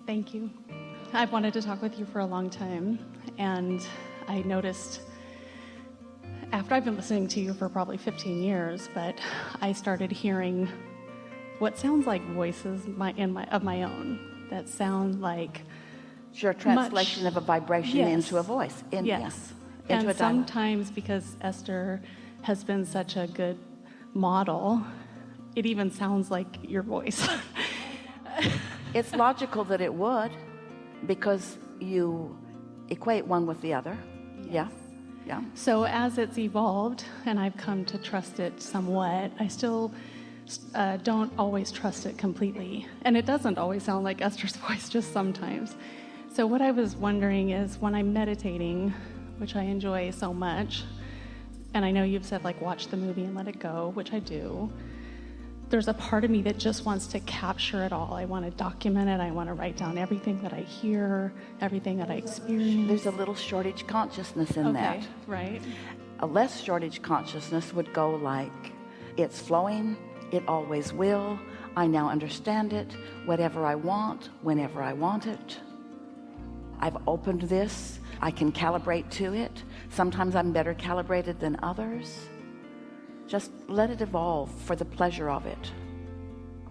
Thank you. I've wanted to talk with you for a long time, and I noticed after I've been listening to you for probably 15 years, but I started hearing what sounds like voices of my own that sound like It's your translation of a vibration into a voice. Yes. Into And a dialogue. sometimes because Esther has been such a good model, it even sounds like your voice. It's logical that it would, because you equate one with the other. Yes. Yeah. So as it's evolved, and I've come to trust it somewhat, I still don't always trust it completely. And it doesn't always sound like Esther's voice, just sometimes. So what I was wondering is, when I'm meditating, which I enjoy so much, and I know you've said, like, watch the movie and let it go, which I do, there's a part of me that just wants to capture it all. I want to document it. I want to write down everything that I hear, everything that I experience. There's a little shortage consciousness in that. Right. A less shortage consciousness would go like, it's flowing, it always will, I now understand it, whatever I want, whenever I want it. I've opened this, I can calibrate to it. Sometimes I'm better calibrated than others. Just let it evolve for the pleasure of it.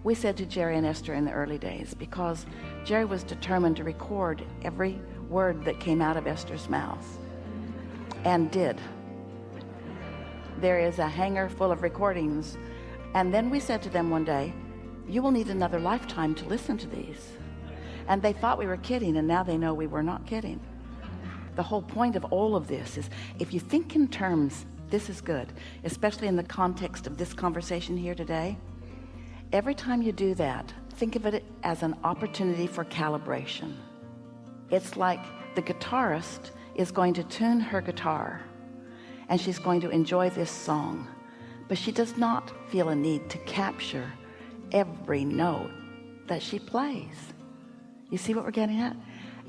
We said to Jerry and Esther in the early days, because Jerry was determined to record every word that came out of Esther's mouth, and did. There is a hanger full of recordings. And then we said to them one day, you will need another lifetime to listen to these. And they thought we were kidding, and now they know we were not kidding. The whole point of all of this is, if you think in terms, this is good, especially in the context of this conversation here today, every time you do that, think of it as an opportunity for calibration. It's like the guitarist is going to tune her guitar, and she's going to enjoy this song, but she does not feel a need to capture every note that she plays. You see what we're getting at?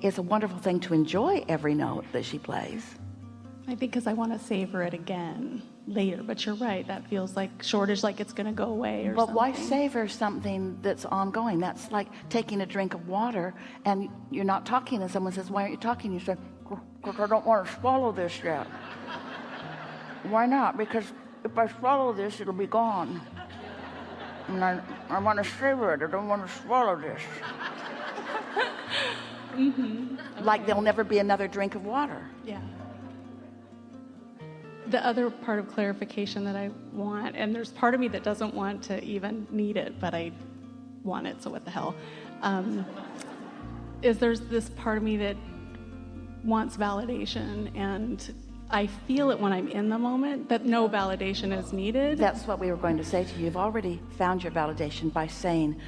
It's a wonderful thing to enjoy every note that she plays. I think because I want to savor it again later. But you're right, that feels like shortage, like it's going to go away or something. But why savor something that's ongoing? That's like taking a drink of water and you're not talking, and someone says, why aren't you talking? You say, because I don't want to swallow this yet. Why not? Because if I swallow this, it'll be gone. And I want to savor it. I don't want to swallow this. Mm-hmm. Okay. Like there'll never be another drink of water. Yeah. The other part of clarification that I want, and there's part of me that doesn't want to even need it, but I want it, so what the hell, is there's this part of me that wants validation, and I feel it when I'm in the moment, that no validation is needed. That's what we were going to say to you. You've already found your validation by saying,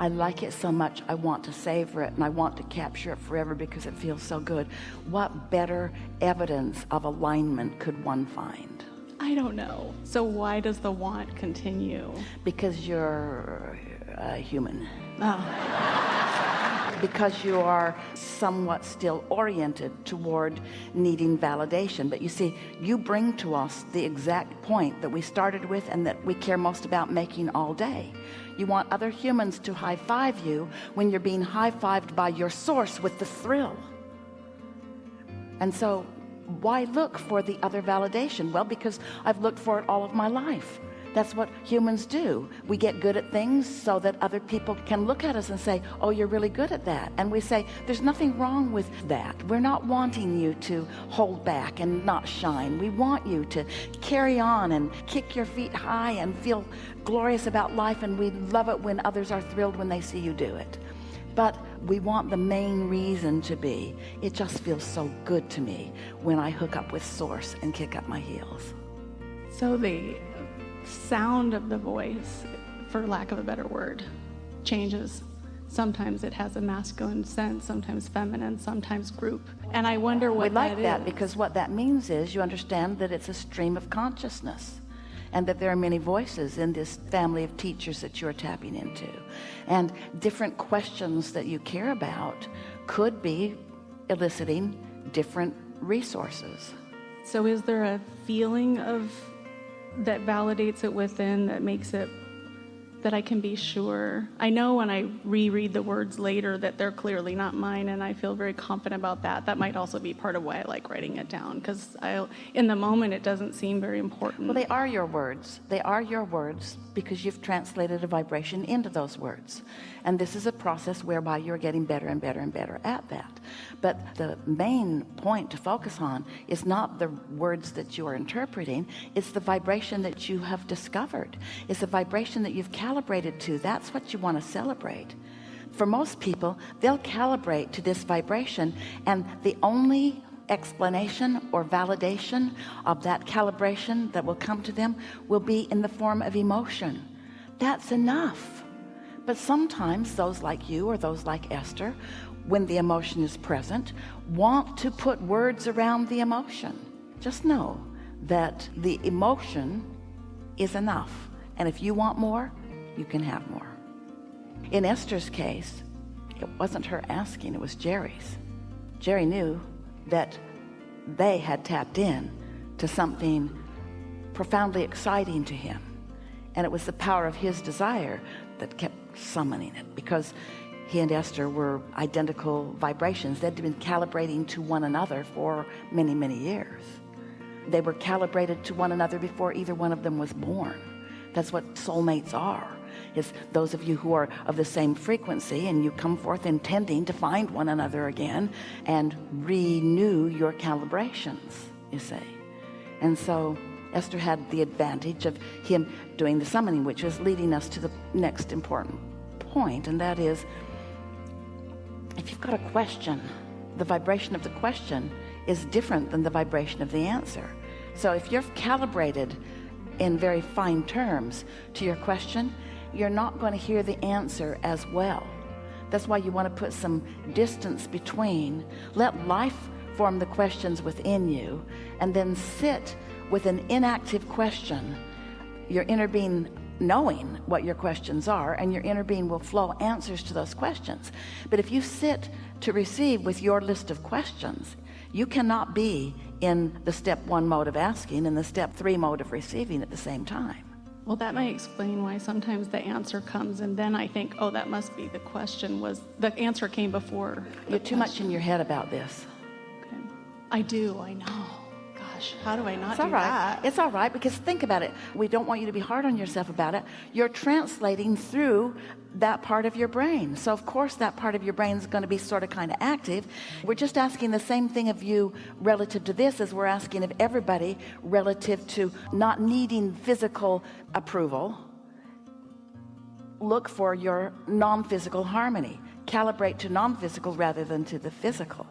I like it so much, I want to savor it, and I want to capture it forever because it feels so good. What better evidence of alignment could one find? I don't know. So why does the want continue? Because you're a human. Oh. Because you are somewhat still oriented toward needing validation. But you see, you bring to us the exact point that we started with and that we care most about making all day. You want other humans to high-five you when you're being high-fived by your source with the thrill. And so why look for the other validation? Well, because I've looked for it all of my life. That's what humans do. We get good at things so that other people can look at us and say, oh, you're really good at that. And we say, there's nothing wrong with that. We're not wanting you to hold back and not shine. We want you to carry on and kick your feet high and feel glorious about life. And we love it when others are thrilled when they see you do it. But we want the main reason to be, it just feels so good to me when I hook up with Source and kick up my heels. So the sound of the voice, for lack of a better word, changes. Sometimes it has a masculine sense, sometimes feminine, sometimes group. And I wonder what that is. We like that because what that means is you understand that it's a stream of consciousness and that there are many voices in this family of teachers that you're tapping into. And different questions that you care about could be eliciting different resources. So is there a feeling of that validates it within, that makes it that I can be sure. I know when I reread the words later that they're clearly not mine, and I feel very confident about that. That might also be part of why I like writing it down, because in the moment it doesn't seem very important. Well, they are your words. They are your words because you've translated a vibration into those words. And this is a process whereby you're getting better and better and better at that. But the main point to focus on is not the words that you are interpreting. It's the vibration that you have discovered. It's the vibration that you've calibrated to. That's what you want to celebrate. For most people, they'll calibrate to this vibration, and the only explanation or validation of that calibration that will come to them will be in the form of emotion. That's enough. But sometimes those like you or those like Esther, when the emotion is present, want to put words around the emotion. Just know that the emotion is enough. And if you want more, you can have more. In Esther's case, it wasn't her asking, it was Jerry's. Jerry knew that they had tapped in to something profoundly exciting to him. And it was the power of his desire that kept summoning it, because he and Esther were identical vibrations. They'd been calibrating to one another for many, many years. They were calibrated to one another before either one of them was born. That's what soulmates are. It's those of you who are of the same frequency, and you come forth intending to find one another again and renew your calibrations, you see. And so Esther had the advantage of him doing the summoning, which is leading us to the next important point, and that is, if you've got a question, the vibration of the question is different than the vibration of the answer. So if you're calibrated in very fine terms to your question, you're not going to hear the answer as well. That's why you want to put some distance between. Let life form the questions within you, and then sit with an inactive question, your inner being knowing what your questions are, and your inner being will flow answers to those questions. But if you sit to receive with your list of questions, you cannot be in the step 1 mode of asking and the step 3 mode of receiving at the same time. Well, that might explain why sometimes the answer comes, and then I think, oh, that must be the question. Was the answer came before? You're too much in your head about this. Okay. I do, I know. Gosh, how do I not It's all do right. that? It's all right, because think about it. We don't want you to be hard on yourself about it. You're translating through that part of your brain. So of course that part of your brain is going to be sort of kind of active. We're just asking the same thing of you relative to this as we're asking of everybody relative to not needing physical approval. Look for your non-physical harmony. Calibrate to non-physical rather than to the physical.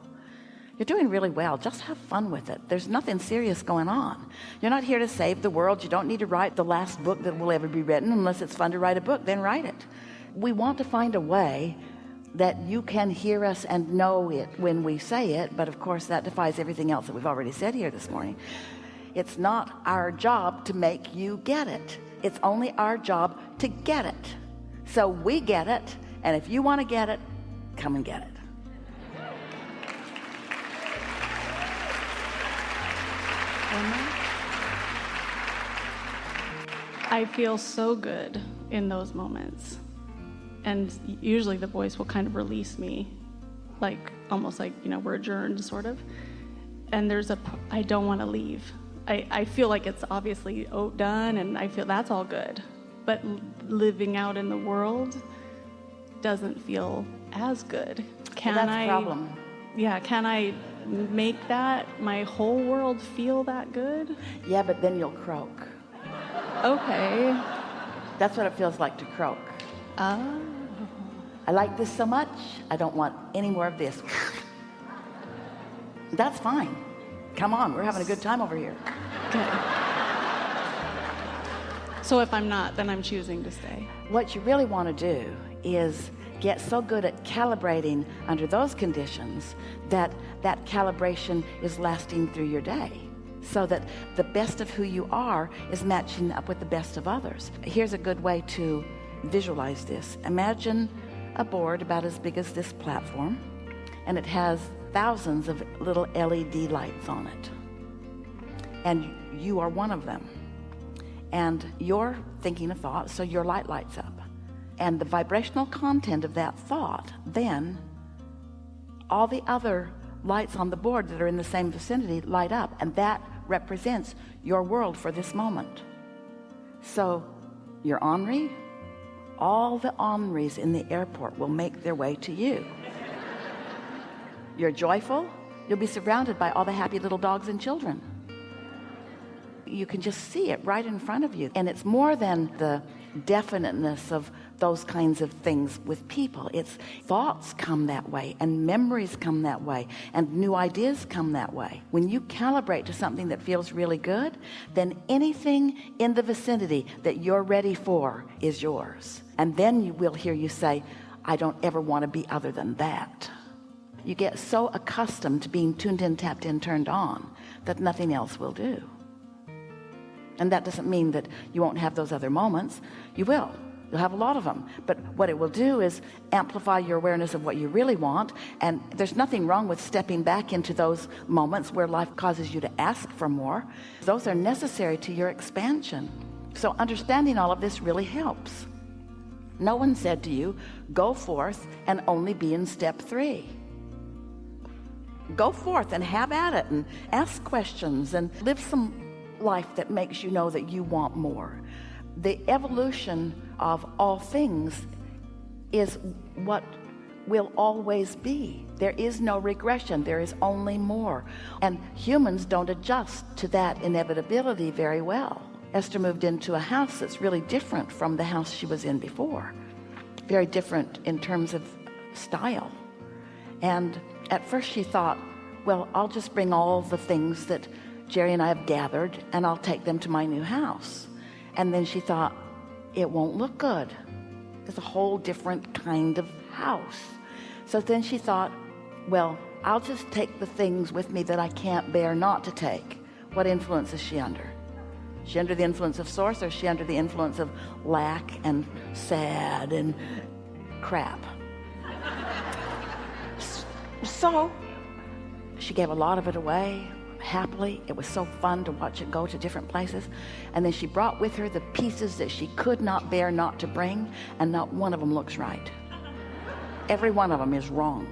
You're doing really well. Just have fun with it. There's nothing serious going on. You're not here to save the world. You don't need to write the last book that will ever be written. Unless it's fun to write a book, then write it. We want to find a way that you can hear us and know it when we say it, but of course that defies everything else that we've already said here this morning. It's not our job to make you get it. It's only our job to get it. So we get it, and if you want to get it, come and get it. I feel so good in those moments, and usually the voice will kind of release me, like almost like, you know, we're adjourned sort of, and I don't want to leave. I feel like it's obviously done, and I feel that's all good, but living out in the world doesn't feel as good. That's a problem. Yeah, can I make my whole world feel that good? Yeah, but then you'll croak. Okay. That's what it feels like to croak. Oh. I like this so much, I don't want any more of this. That's fine. Come on, we're having a good time over here. Okay. So if I'm not, then I'm choosing to stay. What you really want to do is get so good at calibrating under those conditions that that calibration is lasting through your day, so that the best of who you are is matching up with the best of others. Here's a good way to visualize this. Imagine a board about as big as this platform, and it has thousands of little LED lights on it, and you are one of them. and you're thinking a thought, so your light lights up. And the vibrational content of that thought, then all the other lights on the board that are in the same vicinity light up, and that represents your world for this moment. So your Henri, all the Henris in the airport will make their way to you. You're joyful, you'll be surrounded by all the happy little dogs and children. You can just see it right in front of you. And it's more than the definiteness of those kinds of things with people. It's thoughts come that way, and memories come that way, and new ideas come that way. When you calibrate to something that feels really good, then anything in the vicinity that you're ready for is yours. And then you will hear you say, I don't ever want to be other than that. You get so accustomed to being tuned in, tapped in, turned on, that nothing else will do. And that doesn't mean that you won't have those other moments. You will. You'll have a lot of them. But what it will do is amplify your awareness of what you really want. And there's nothing wrong with stepping back into those moments where life causes you to ask for more. Those are necessary to your expansion. So understanding all of this really helps. No one said to you, go forth and only be in step 3. Go forth and have at it and ask questions and live some life that makes you know that you want more. The evolution of all things is what will always be. There is no regression. There is only more. And humans don't adjust to that inevitability very well. Esther moved into a house that's really different from the house she was in before. Very different in terms of style. And at first she thought, well, I'll just bring all the things that Jerry and I have gathered, and I'll take them to my new house. And then she thought, it won't look good. It's a whole different kind of house. So then she thought, well, I'll just take the things with me that I can't bear not to take. What influence is she under? Is she under the influence of Source, or is she under the influence of lack and sad and crap? So she gave a lot of it away. Happily. It was so fun to watch it go to different places. And then she brought with her the pieces that she could not bear not to bring, and not one of them looks right. Every one of them is wrong.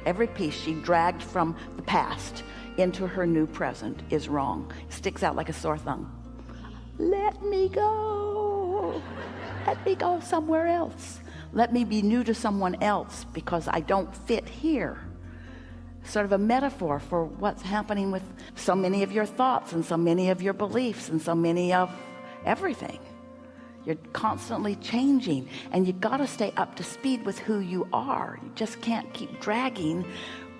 Every piece she dragged from the past into her new present is wrong. It sticks out like a sore thumb. Let me go. Let me go somewhere else. Let me be new to someone else because I don't fit here. Sort of a metaphor for what's happening with so many of your thoughts and so many of your beliefs and so many of everything. You're constantly changing, and you got to stay up to speed with who you are. You just can't keep dragging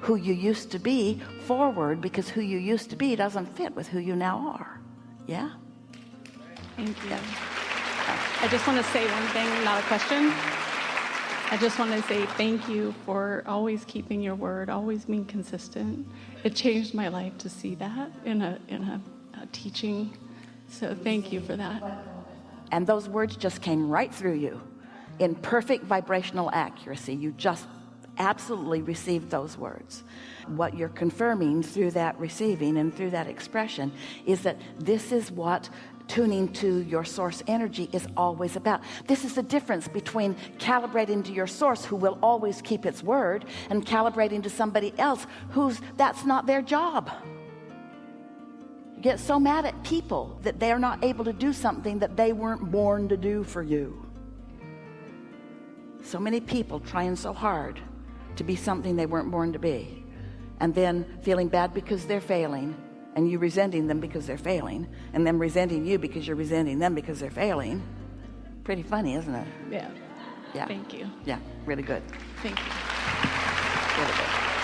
who you used to be forward, because who you used to be doesn't fit with who you now are. Yeah? Thank you. I just want to say one thing, not a question. I just want to say thank you for always keeping your word, always being consistent. It changed my life to see that in a teaching. So thank you for that. And those words just came right through you in perfect vibrational accuracy. You just absolutely received those words. What you're confirming through that receiving and through that expression is that this is what tuning to your source energy is always about. This is the difference between calibrating to your source, who will always keep its word, and calibrating to somebody else that's not their job. You get so mad at people that they're not able to do something that they weren't born to do for you. So many people trying so hard to be something they weren't born to be, and then feeling bad because they're failing, and you resenting them because they're failing, and them resenting you because you're resenting them because they're failing. Pretty funny, isn't it? Yeah. Yeah. Thank you. Yeah, really good. Thank you. Really good.